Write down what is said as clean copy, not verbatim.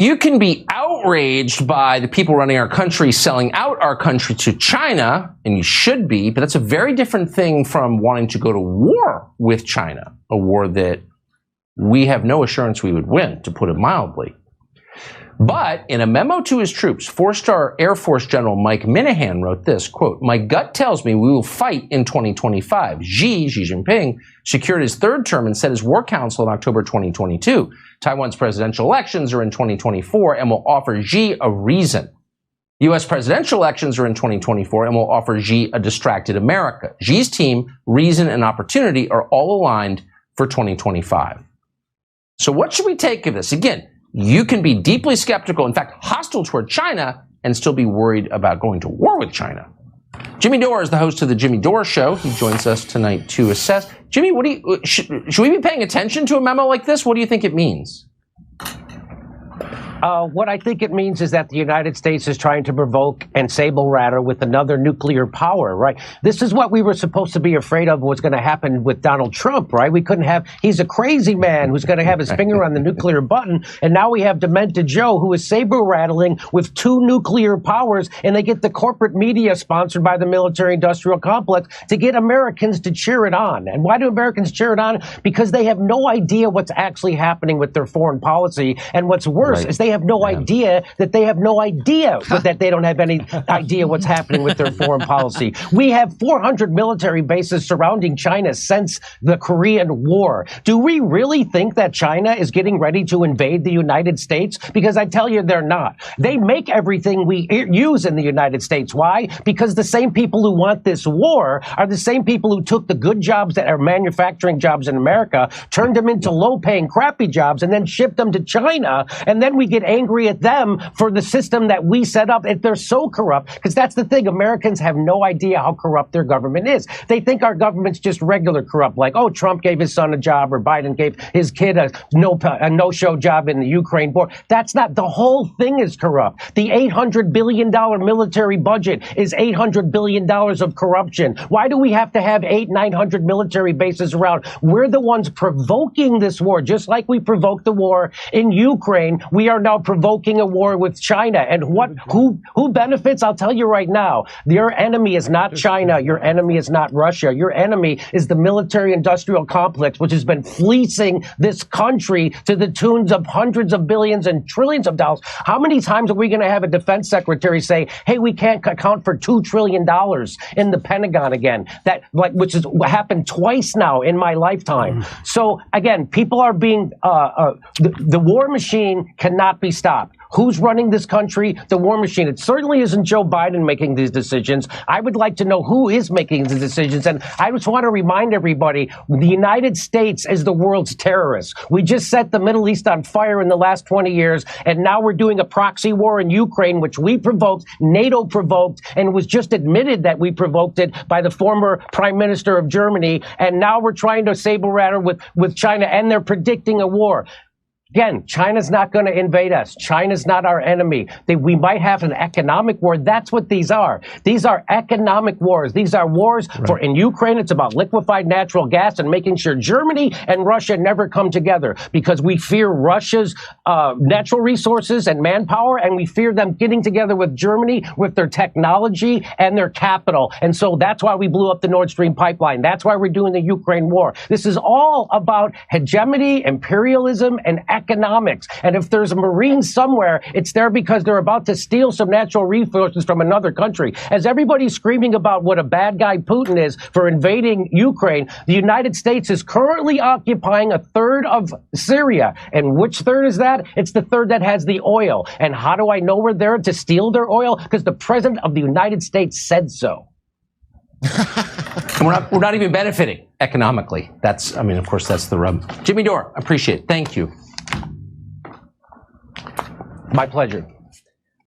You can be outraged by the people running our country selling out our country to China, and you should be, but that's a very different thing from wanting to go to war with China, a war that we have no assurance we would win, to put it mildly. But in a memo to his troops, 4-star Air Force General Mike Minahan wrote this, quote, "My gut tells me we will fight in 2025. Xi Jinping secured his third term and set his war council in October 2022. Taiwan's presidential elections are in 2024 and will offer Xi a reason. U.S. presidential elections are in 2024 and will offer Xi a distracted America. Xi's team, reason, and opportunity are all aligned for 2025. So what should we take of this? Again, you can be deeply skeptical, in fact, hostile toward China, and still be worried about going to war with China. Jimmy Dore is the host of the Jimmy Dore Show. He joins us tonight to assess. Jimmy, what do you, should we be paying attention to a memo like this? What do you think it means? What I think it means is that the United States is trying to provoke and sable-rattle with another nuclear power, right? This is what we were supposed to be afraid of was going to happen with Donald Trump, right? We couldn't have, he's a crazy man who's going to have his finger on the nuclear button, and now we have Demented Joe who is saber-rattling with 2 nuclear powers, and they get the corporate media sponsored by the military-industrial complex to get Americans to cheer it on. And why do Americans cheer it on? Because they have no idea what's actually happening with their foreign policy, and what's worse is they have no idea that they have no idea that they don't have any idea what's happening with their foreign policy. We have 400 military bases surrounding China since the Korean War. Do we really think that China is getting ready to invade the United States? Because I tell you, they're not. They make everything we use in the United States. Why? Because the same people who want this war are the same people who took the good jobs that are manufacturing jobs in America, turned them into low-paying, crappy jobs, and then shipped them to China, and then we get angry at them for the system that we set up. If they're so corrupt, because that's the thing, Americans have no idea how corrupt their government is. They think our government's just regular corrupt, like, oh, Trump gave his son a job or Biden gave his kid a no-show job in the Ukraine war. That's not, the whole thing is corrupt. The $800 billion military budget is $800 billion of corruption. Why do we have to have 900 military bases around? We're the ones provoking this war, just like we provoked the war in Ukraine. We are now provoking a war with China. And who benefits? I'll tell you right now, your enemy is not China. Your enemy is not Russia. Your enemy is the military-industrial complex, which has been fleecing this country to the tunes of hundreds of billions and trillions of dollars. How many times are we going to have a defense secretary say, hey, we can't account for $2 trillion in the Pentagon again? That, like, which has happened twice now in my lifetime. So again, people are being, the war machine cannot be stopped. Who's running this country? The war machine. It certainly isn't Joe Biden making these decisions. I would like to know who is making the decisions. And I just want to remind everybody, the United States is the world's terrorist. We just set the Middle East on fire in the last 20 years. And now we're doing a proxy war in Ukraine, which we provoked, NATO provoked, and it was just admitted that we provoked it by the former Prime Minister of Germany. And now we're trying to saber-rattle with China, and they're predicting a war. Again, China's not going to invade us. China's not our enemy. We might have an economic war. That's what these are. These are economic wars. These are wars in Ukraine, it's about liquefied natural gas and making sure Germany and Russia never come together because we fear Russia's natural resources and manpower, and we fear them getting together with Germany with their technology and their capital. And so that's why we blew up the Nord Stream pipeline. That's why we're doing the Ukraine war. This is all about hegemony, imperialism, and economics. And if there's a Marine somewhere, it's there because they're about to steal some natural resources from another country. As everybody's screaming about what a bad guy Putin is for invading Ukraine, the United States is currently occupying a third of Syria. And which third is that? It's the third that has the oil. And how do I know we're there to steal their oil? Because the President of the United States said so. And we're not even benefiting economically. That's, I mean, of course, that's the rub. Jimmy Dore, appreciate it. Thank you. My pleasure.